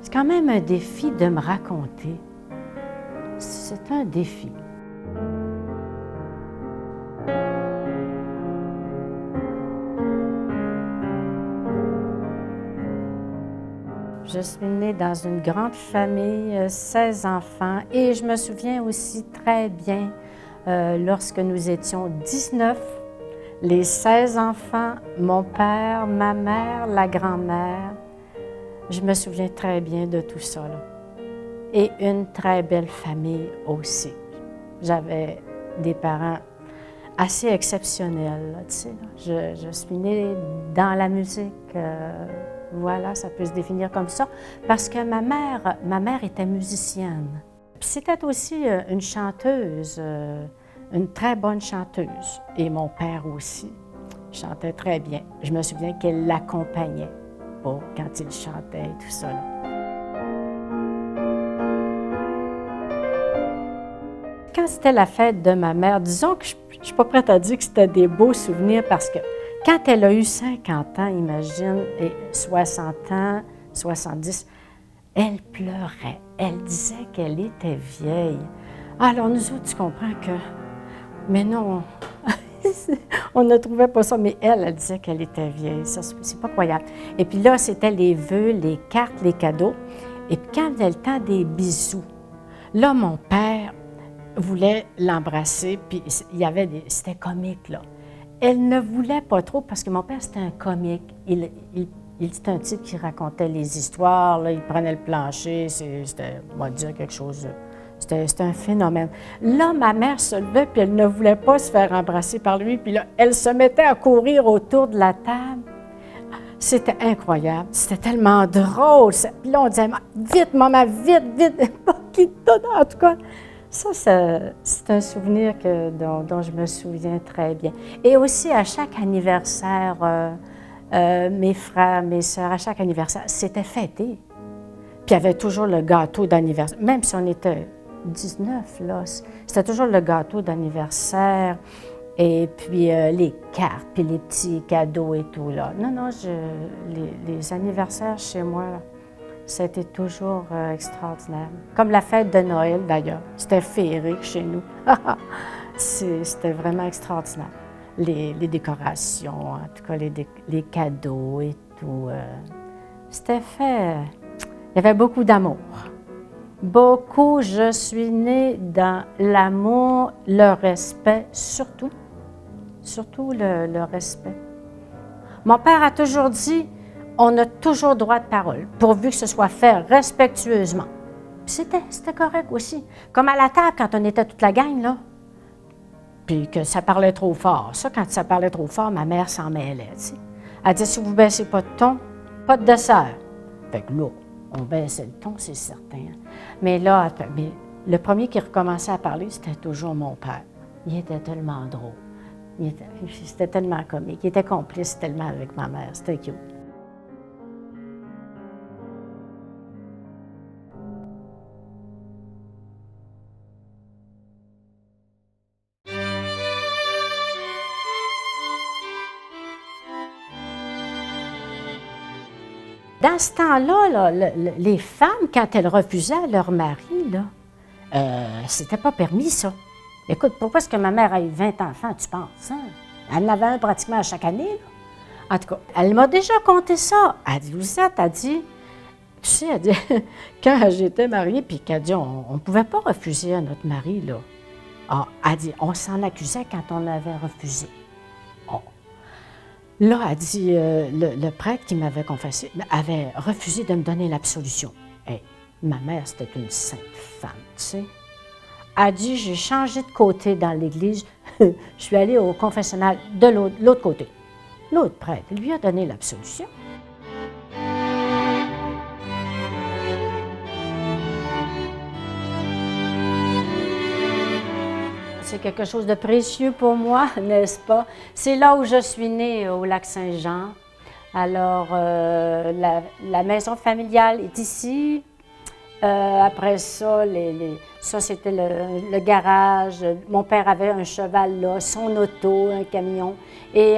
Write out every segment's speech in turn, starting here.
C'est quand même un défi de me raconter. C'est un défi. Je suis née dans une grande famille, 16 enfants, et je me souviens aussi très bien, lorsque nous étions 19, les 16 enfants, mon père, ma mère, la grand-mère. Je me souviens très bien de tout ça, là. Et une très belle famille aussi. J'avais des parents assez exceptionnels, là, tu sais, là. Je suis née dans la musique. Voilà, ça peut se définir comme ça, parce que ma mère était musicienne. Puis c'était aussi une chanteuse, une très bonne chanteuse. Et mon père aussi chantait très bien. Je me souviens qu'elle l'accompagnait quand il chantait et tout ça, là. Quand c'était la fête de ma mère, disons que je ne suis pas prête à dire que c'était des beaux souvenirs parce que quand elle a eu 50 ans, imagine, et 60 ans, 70, elle pleurait. Elle disait qu'elle était vieille. Alors nous autres, tu comprends que... Mais non, on ne trouvait pas ça, mais elle disait qu'elle était vieille. Ça, c'est pas croyable. Et puis là, c'était les vœux, les cartes, les cadeaux. Et puis quand venait le temps des bisous, là, mon père voulait l'embrasser, puis c'était comique, là. Elle ne voulait pas trop, parce que mon père, c'était un comique. C'était un type qui racontait les histoires, là, il prenait le plancher, c'était, on va dire quelque chose, c'était un phénomène. Là, ma mère se levait, puis elle ne voulait pas se faire embrasser par lui, puis là, elle se mettait à courir autour de la table. C'était incroyable, c'était tellement drôle. Puis là, on disait, vite, maman, vite, vite, qui te donne, en tout cas. Ça, c'est un souvenir dont je me souviens très bien. Et aussi, à chaque anniversaire, mes frères, mes sœurs, à chaque anniversaire, c'était fêté. Puis il y avait toujours le gâteau d'anniversaire. Même si on était 19, là, c'était toujours le gâteau d'anniversaire. Et puis les cartes, puis les petits cadeaux et tout, là. Non, les anniversaires chez moi, là, c'était toujours extraordinaire. Comme la fête de Noël, d'ailleurs. C'était féerique chez nous. C'était vraiment extraordinaire. Les décorations, en tout cas, les cadeaux et tout. C'était fait... Il y avait beaucoup d'amour. Beaucoup. Je suis née dans l'amour, le respect, surtout. Surtout le respect. Mon père a toujours dit... On a toujours droit de parole, pourvu que ce soit fait respectueusement. C'était correct aussi. Comme à la table, quand on était toute la gang, là, puis que ça parlait trop fort. Ça, quand ça parlait trop fort, ma mère s'en mêlait, tu sais. Elle disait, si vous ne baissez pas de ton, pas de dessert. Fait que là, on baissait le ton, c'est certain. Mais là, le premier qui recommençait à parler, c'était toujours mon père. Il était tellement drôle. C'était tellement comique. Il était complice tellement avec ma mère. C'était cute. Dans ce temps-là, là, les femmes, quand elles refusaient leur mari, c'était pas permis, ça. Écoute, pourquoi est-ce que ma mère a eu 20 enfants, tu penses? Hein? Elle en avait un pratiquement à chaque année, là. En tout cas, elle m'a déjà conté ça. Elle dit, Lucette, elle dit, tu sais, elle dit, quand j'étais mariée, puis qu'elle dit, on ne pouvait pas refuser à notre mari, là. Ah, elle dit, on s'en accusait quand on avait refusé. Oh. Là, elle dit, le prêtre qui m'avait confessé avait refusé de me donner l'absolution. Hey, ma mère, c'était une sainte femme, tu sais. Elle dit, j'ai changé de côté dans l'église. Je suis allée au confessionnal de l'autre côté. L'autre prêtre lui a donné l'absolution. C'est quelque chose de précieux pour moi, n'est-ce pas? C'est là où je suis née, au Lac-Saint-Jean. Alors, la maison familiale est ici. Après ça, ça c'était le garage. Mon père avait un cheval là, son auto, un camion. Et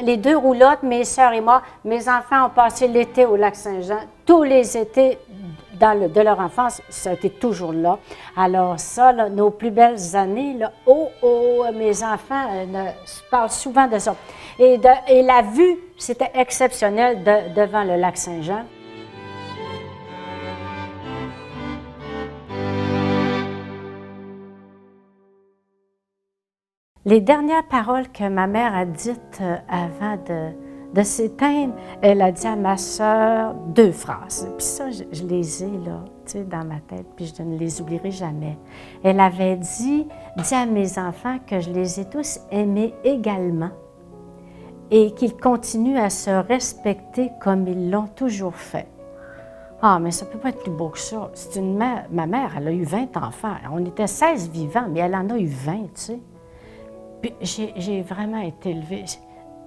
les deux roulottes, mes sœurs et moi, mes enfants ont passé l'été au Lac-Saint-Jean. Tous les étés de leur enfance, ça a été toujours là. Alors ça, là, nos plus belles années, là, mes enfants parlent souvent de ça. Et la vue, c'était exceptionnel devant le Lac-Saint-Jean. Les dernières paroles que ma mère a dites avant de s'éteindre, elle a dit à ma sœur 2 phrases. Puis ça, je les ai là, tu sais, dans ma tête, puis je ne les oublierai jamais. Elle avait dit à mes enfants que je les ai tous aimés également et qu'ils continuent à se respecter comme ils l'ont toujours fait. Ah, mais ça ne peut pas être plus beau que ça. C'est une mère, ma mère, elle a eu 20 enfants. On était 16 vivants, mais elle en a eu 20, tu sais. Puis j'ai vraiment été élevée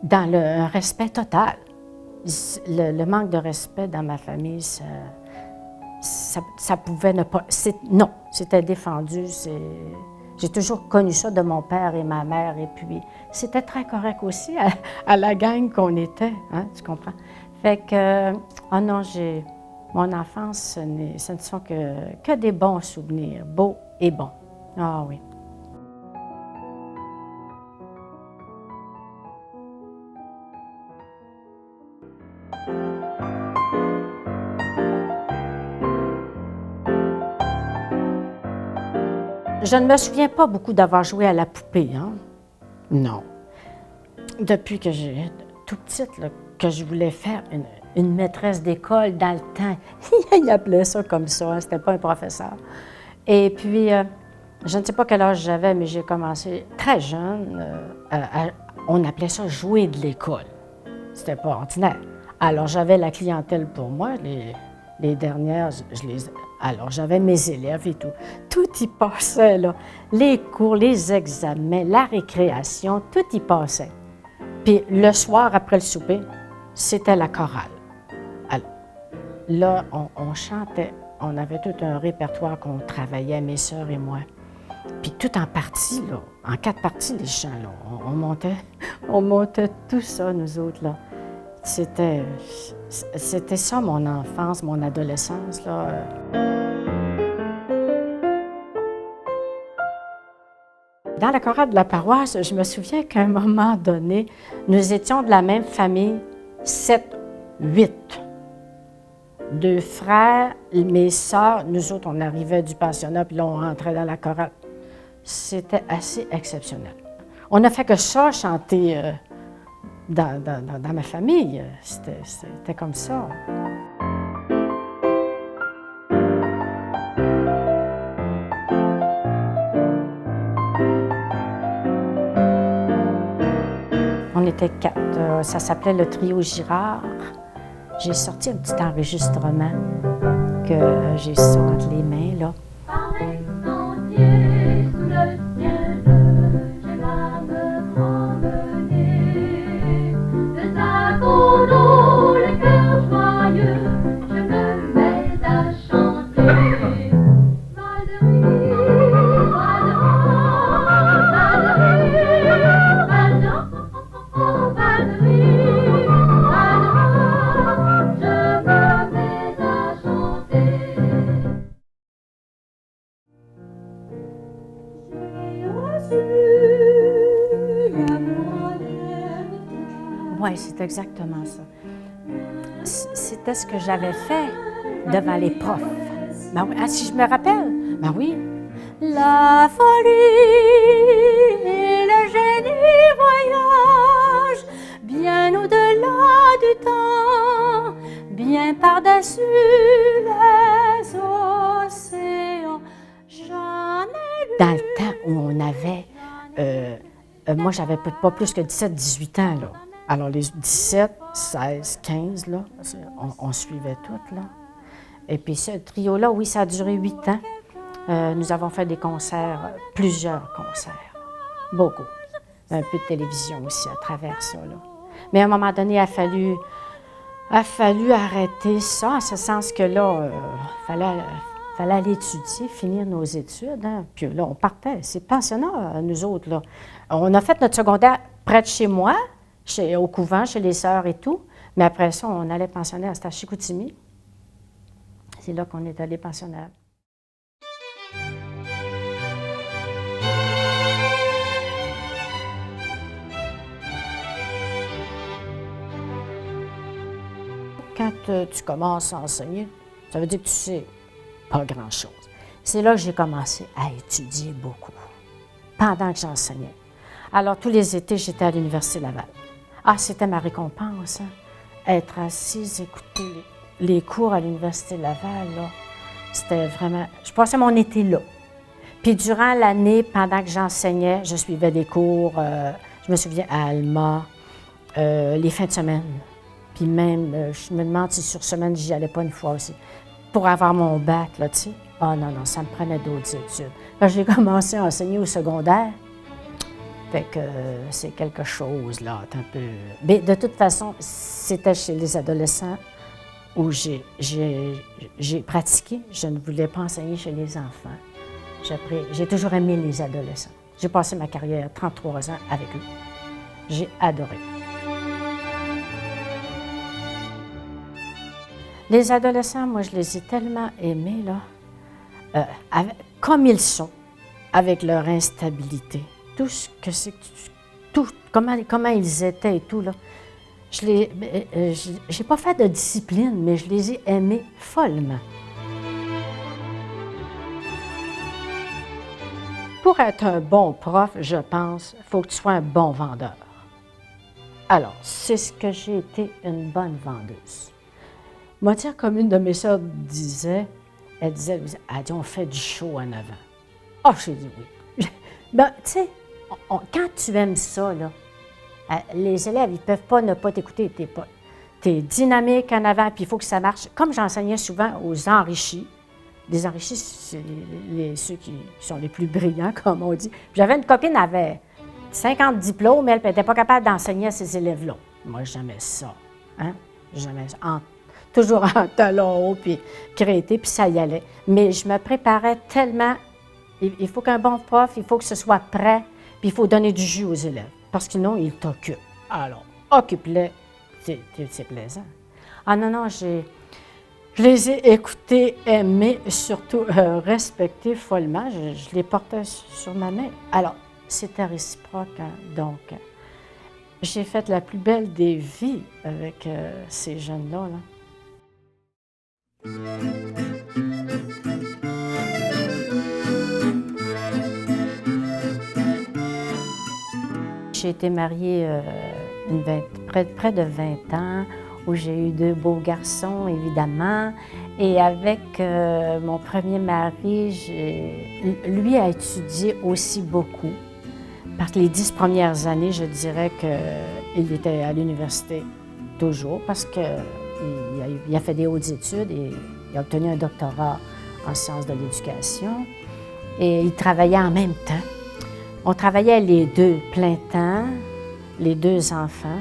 dans un respect total. Le manque de respect dans ma famille, ça pouvait ne pas... Non, c'était défendu. J'ai toujours connu ça de mon père et ma mère. Et puis, c'était très correct aussi à la gang qu'on était, hein, tu comprends? Fait que, oh non, mon enfance, ce ne sont que des bons souvenirs, beaux et bons. Ah oui. Je ne me souviens pas beaucoup d'avoir joué à la poupée, hein? Non. Depuis que j'ai tout petite, là, que je voulais faire une maîtresse d'école dans le temps. Il appelait ça comme ça, hein, c'était pas un professeur. Et puis, je ne sais pas quel âge j'avais, mais j'ai commencé très jeune. On appelait ça jouer de l'école. C'était pas ordinaire. Alors, j'avais la clientèle pour moi. Les dernières, alors, j'avais mes élèves et tout. Tout y passait, là. Les cours, les examens, la récréation, tout y passait. Puis le soir, après le souper, c'était la chorale. Alors, là, on chantait. On avait tout un répertoire qu'on travaillait, mes sœurs et moi. Puis tout en parties, là, en 4 parties, les chants, là. On montait tout ça, nous autres, là. C'était ça, mon enfance, mon adolescence, là. Dans la chorale de la paroisse, je me souviens qu'à un moment donné, nous étions de la même famille, 7, 8. 2 frères, mes sœurs, nous autres, on arrivait du pensionnat, puis là, on rentrait dans la chorale. C'était assez exceptionnel. On n'a fait que ça, chanter dans ma famille. C'était comme ça. On était 4. Ça s'appelait le trio Girard. J'ai sorti un petit enregistrement que j'ai ça entre les mains, là. Oui, c'est exactement ça. C'était ce que j'avais fait devant les profs. Ben oui, si je me rappelle, ben oui. La folie et le génie voyagent bien au-delà du temps, bien par-dessus les océans. Dans le temps où on avait, moi j'avais pas plus que 17-18 ans, là. Alors, les 17, 16, 15, là, on suivait toutes, là. Et puis, ce trio-là, oui, ça a duré 8 ans. Nous avons fait des concerts, plusieurs concerts, beaucoup. Un peu de télévision aussi à travers ça, là. Mais à un moment donné, il a fallu Il a fallu arrêter ça, en ce sens que là, fallait aller étudier, finir nos études. Hein. Puis là, on partait. C'est pensionnat, nous autres. Là. On a fait notre secondaire près de chez moi, au couvent, chez les sœurs et tout. Mais après ça, on allait pensionnaire. C'était à Chicoutimi. C'est là qu'on est allé pensionnaire. Quand tu commences à enseigner, ça veut dire que tu sais pas grand-chose. C'est là que j'ai commencé à étudier beaucoup, pendant que j'enseignais. Alors, tous les étés, j'étais à l'Université Laval. Ah, c'était ma récompense, hein? Être assise, écouter les cours à l'Université Laval, là, c'était vraiment... Je passais mon été là. Puis durant l'année, pendant que j'enseignais, je suivais des cours, je me souviens, à Alma, les fins de semaine. Puis même, je me demande si sur semaine, j'y allais pas une fois aussi. Pour avoir mon bac, là, tu sais. Ah non, non, ça me prenait d'autres études. Quand j'ai commencé à enseigner au secondaire, fait que c'est quelque chose, là, un peu... Mais de toute façon, c'était chez les adolescents où j'ai pratiqué. Je ne voulais pas enseigner chez les enfants. J'ai toujours aimé les adolescents. J'ai passé ma carrière 33 ans avec eux. J'ai adoré. Les adolescents, moi, je les ai tellement aimés, là, comme ils sont, avec leur instabilité. Tout ce que c'est, comment ils étaient et tout, là. J'ai pas fait de discipline, mais je les ai aimés follement. Pour être un bon prof, je pense, il faut que tu sois un bon vendeur. Alors, c'est ce que j'ai été, une bonne vendeuse. Moi, tiens, comme une de mes sœurs disait, elle dit, on fait du show en avant. Ah, j'ai dit oui. Ben, tu sais, quand tu aimes ça, là, les élèves, ils ne peuvent pas ne pas t'écouter. Tu es dynamique en avant, puis il faut que ça marche. Comme j'enseignais souvent aux enrichis, les enrichis, c'est ceux qui sont les plus brillants, comme on dit. J'avais une copine, elle avait 50 diplômes, mais elle n'était pas capable d'enseigner à ces élèves-là. Moi, j'aimais ça. Hein? J'aimais ça. Toujours en talons hauts, puis crété, puis ça y allait. Mais je me préparais tellement. Il faut qu'un bon prof, il faut que ce soit prêt, puis il faut donner du jus aux élèves. Parce que sinon, ils t'occupent. Alors, occupe-les, c'est plaisant. Ah non, non, je les ai écoutés, aimés, surtout respectés follement. Je les portais sur ma main. Alors, c'était réciproque, hein? Donc, j'ai fait la plus belle des vies avec ces jeunes-là, là. J'ai été mariée près de 20 ans, où j'ai eu 2 beaux garçons, évidemment. Et avec mon premier mari, lui a étudié aussi beaucoup. Parce que les 10 premières années, je dirais qu'il était à l'université toujours, parce qu'il a fait des hautes études et il a obtenu un doctorat en sciences de l'éducation. Et il travaillait en même temps. On travaillait les deux plein temps, les 2 enfants.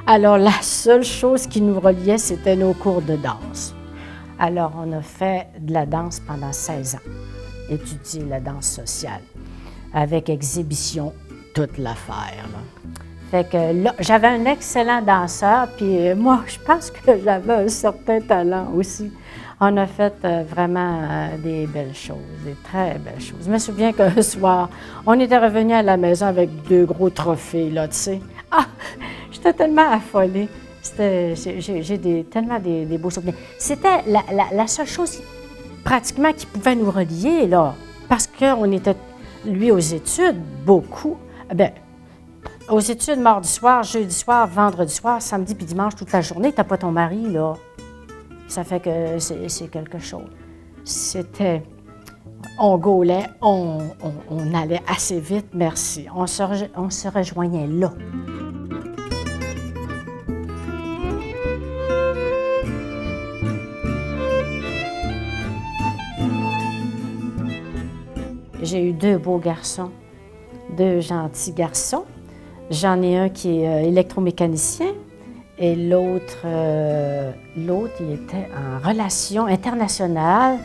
Alors, la seule chose qui nous reliait, c'était nos cours de danse. Alors, on a fait de la danse pendant 16 ans, étudié la danse sociale, avec exhibition, toute l'affaire, là. Fait que là, j'avais un excellent danseur, puis moi, je pense que j'avais un certain talent aussi. On a fait vraiment des belles choses, des très belles choses. Je me souviens qu'un soir, on était revenus à la maison avec 2 gros trophées, là, tu sais. Ah! J'étais tellement affolée. J'ai tellement des beaux souvenirs. C'était la seule chose, pratiquement, qui pouvait nous relier, là. Parce qu'on était, lui, aux études, beaucoup. Bien, aux études, mardi soir, jeudi soir, vendredi soir, samedi puis dimanche, toute la journée, t'as pas ton mari, là. Ça fait que c'est quelque chose. C'était... On gaulait, on allait assez vite, merci. On se rejoignait là. J'ai eu 2 beaux garçons, 2 gentils garçons. J'en ai un qui est électromécanicien Et l'autre, il était en relations internationales,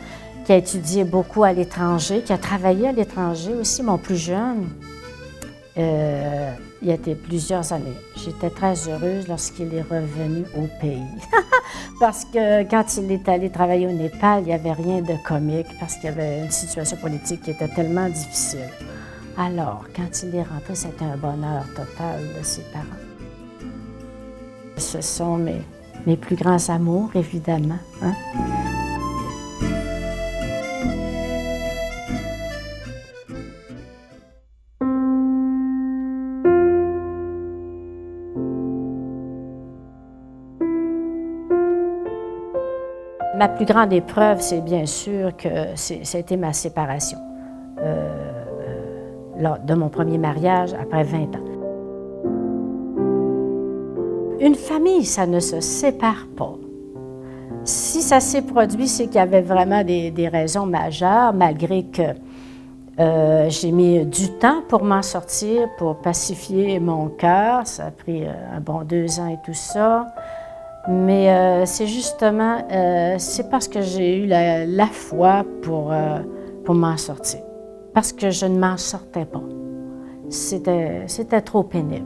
qui a étudié beaucoup à l'étranger, qui a travaillé à l'étranger aussi, mon plus jeune. Il y a été plusieurs années. J'étais très heureuse lorsqu'il est revenu au pays. Parce que quand il est allé travailler au Népal, il n'y avait rien de comique, parce qu'il y avait une situation politique qui était tellement difficile. Alors, quand il est rentré, c'était un bonheur total de ses parents. Ce sont mes plus grands amours, évidemment. Hein? Ma plus grande épreuve, c'est bien sûr que c'était ma séparation lors de mon premier mariage après 20 ans. Une famille, ça ne se sépare pas. Si ça s'est produit, c'est qu'il y avait vraiment des raisons majeures, malgré que j'ai mis du temps pour m'en sortir, pour pacifier mon cœur. Ça a pris un bon 2 ans et tout ça. Mais c'est justement, c'est parce que j'ai eu la foi pour m'en sortir. Parce que je ne m'en sortais pas. C'était trop pénible.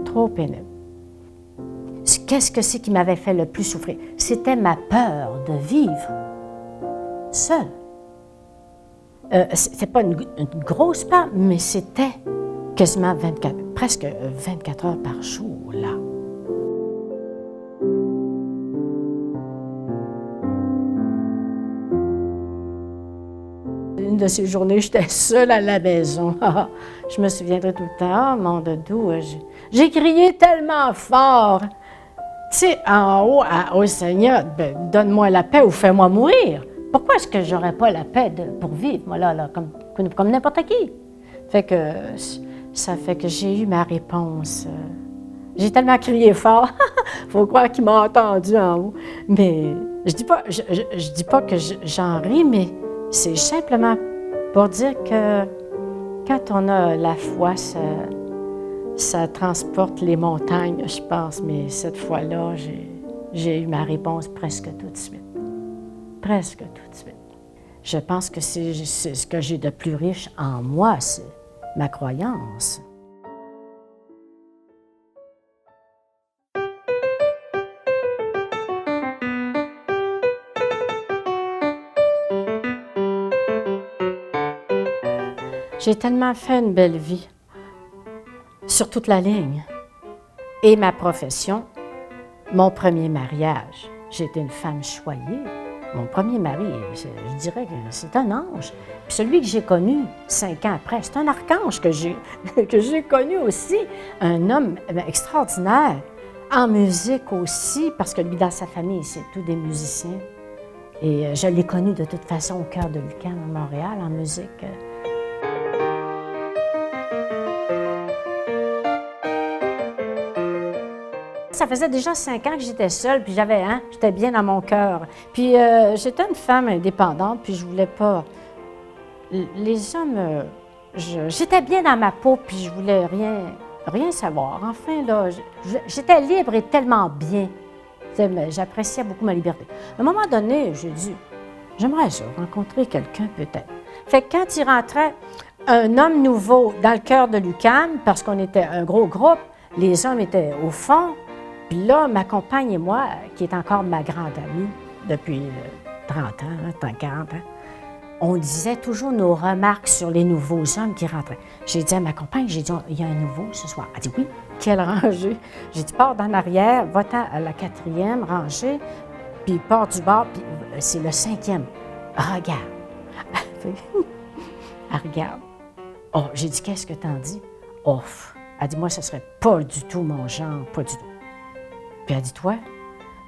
Trop pénible. Qu'est-ce que c'est qui m'avait fait le plus souffrir? C'était ma peur de vivre seule. C'était pas une grosse peur, mais c'était quasiment presque 24 heures par jour, là. Une de ces journées, j'étais seule à la maison. Je me souviendrai tout le temps, oh, mon doudou, j'ai crié tellement fort. Tu sais, en haut, au Seigneur, ben, donne-moi la paix ou fais-moi mourir. Pourquoi est-ce que j'aurais pas la paix pour vivre, moi, là comme n'importe qui? Fait que ça fait que j'ai eu ma réponse. J'ai tellement crié fort, faut croire qu'il m'a entendu en haut. Mais je dis pas que j'en ris, mais c'est simplement pour dire que quand on a la foi, ça transporte les montagnes, je pense. Mais cette fois-là, j'ai eu ma réponse presque tout de suite. Presque tout de suite. Je pense que c'est ce que j'ai de plus riche en moi, c'est ma croyance. J'ai tellement fait une belle vie, sur toute la ligne. Et ma profession, mon premier mariage. J'étais une femme choyée. Mon premier mari, je dirais que c'est un ange. Puis celui que j'ai connu 5 ans après, c'est un archange que j'ai connu aussi. Un homme extraordinaire, en musique aussi, parce que lui, dans sa famille, c'est tous des musiciens. Et je l'ai connu de toute façon au cœur de l'UQAM à Montréal, en musique. Ça faisait déjà 5 ans que j'étais seule, puis j'étais bien dans mon cœur. Puis j'étais une femme indépendante, puis je voulais pas... Les hommes... j'étais bien dans ma peau, puis je voulais rien savoir. Enfin, là, j'étais libre et tellement bien. J'appréciais beaucoup ma liberté. À un moment donné, j'ai dit, j'aimerais ça, rencontrer quelqu'un peut-être. Fait que quand il rentrait un homme nouveau dans le cœur de l'UQAM, parce qu'on était un gros groupe, les hommes étaient au fond. Puis là, ma compagne et moi, qui est encore ma grande amie depuis 30 ans, 40 ans, on disait toujours nos remarques sur les nouveaux hommes qui rentraient. J'ai dit à ma compagne, il y a un nouveau ce soir. Elle dit oui, quelle rangée? J'ai dit, pars en arrière, va-t'en à la 4e rangée, puis pars du bord, puis c'est le 5e. Regarde. Elle regarde. Oh, j'ai dit, qu'est-ce que t'en dis? Ouf. Elle dit, moi, ce serait pas du tout mon genre, pas du tout. Puis elle dit, toi?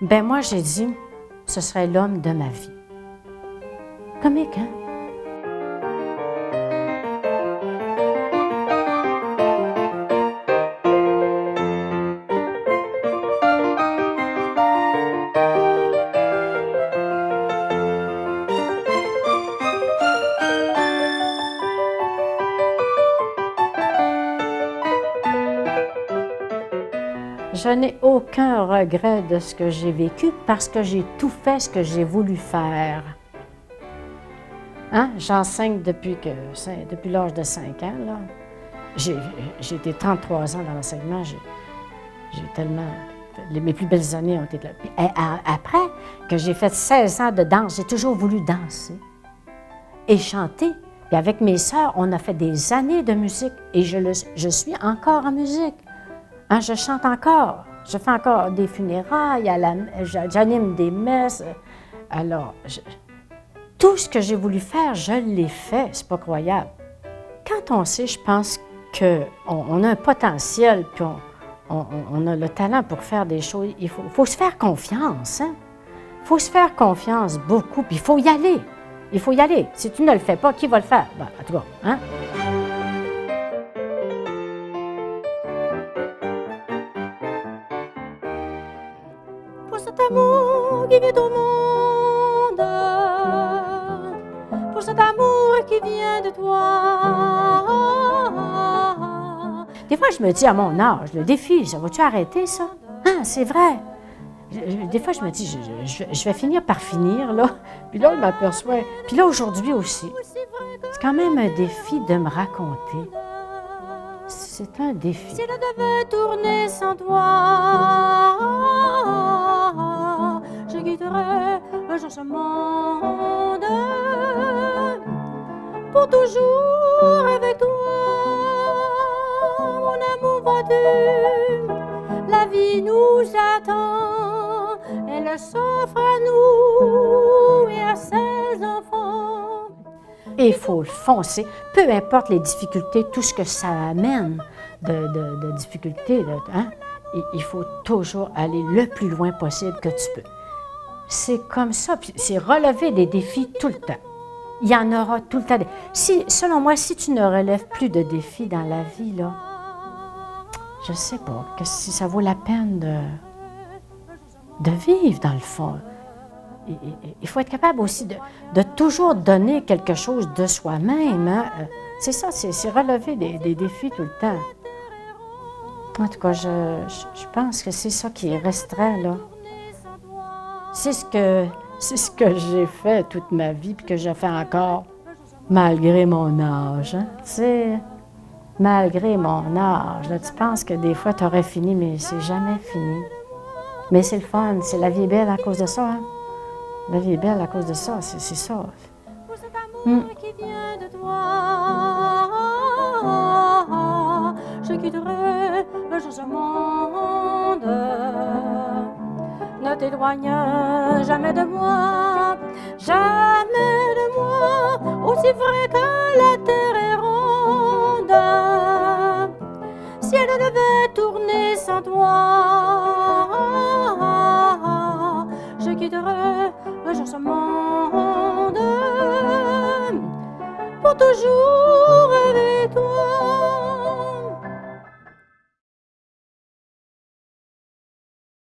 Ben moi, j'ai dit, ce serait l'homme de ma vie. Comique, hein? Je n'ai aucun regret de ce que j'ai vécu parce que j'ai tout fait ce que j'ai voulu faire. Hein? J'enseigne depuis l'âge de 5 ans. Là. J'ai été 33 ans dans l'enseignement. J'ai tellement... Mes plus belles années ont été là. Puis, après que j'ai fait 16 ans de danse, j'ai toujours voulu danser et chanter. Puis avec mes sœurs, on a fait des années de musique et je suis encore en musique. Hein, je chante encore. Je fais encore des funérailles, j'anime des messes. Alors, tout ce que j'ai voulu faire, je l'ai fait. C'est pas croyable. Quand on sait, je pense qu'on a un potentiel, puis on a le talent pour faire des choses. Il faut se faire confiance. Hein? Il faut se faire confiance beaucoup, puis il faut y aller. Il faut y aller. Si tu ne le fais pas, qui va le faire? Ben, en tout cas, hein? Pour cet amour qui vit au monde, pour cet amour qui vient de toi. Des fois, je me dis à mon âge, le défi, ça va-tu arrêter ça? Ah, c'est vrai. Des fois, je me dis, je vais finir par finir, là. Puis là, je m'aperçois. Puis là, aujourd'hui aussi, c'est quand même un défi de me raconter. C'est un défi. Si je devais tourner sans toi, je quitterais un jour ce monde pour toujours avec toi. Mon amour, vois-tu, la vie nous attend, elle s'offre à nous et à ses enfants. Et il faut foncer, peu importe les difficultés, tout ce que ça amène de difficultés, hein? Il faut toujours aller le plus loin possible que tu peux. C'est comme ça, puis c'est relever des défis tout le temps. Il y en aura tout le temps. Selon moi, si tu ne relèves plus de défis dans la vie, là, je ne sais pas que si ça vaut la peine de vivre, dans le fond. Il faut être capable aussi de toujours donner quelque chose de soi-même. Hein? C'est ça, c'est relever des défis tout le temps. En tout cas, je pense que c'est ça qui resterait, là. C'est ce que j'ai fait toute ma vie, puis que je fais encore, malgré mon âge. Hein? Tu sais, malgré mon âge. Là, tu penses que des fois, tu aurais fini, mais c'est jamais fini. Mais c'est le fun, c'est la vie est belle à cause de ça. Hein? La vie est belle à cause de ça, c'est ça. Pour cet amour qui vient de toi, je quitterai un jour ce monde. Ne t'éloigne jamais de moi, jamais de moi, aussi vrai que la terre est ronde. Si elle devait tourner sans toi, je quitterai un jour ce monde pour toujours.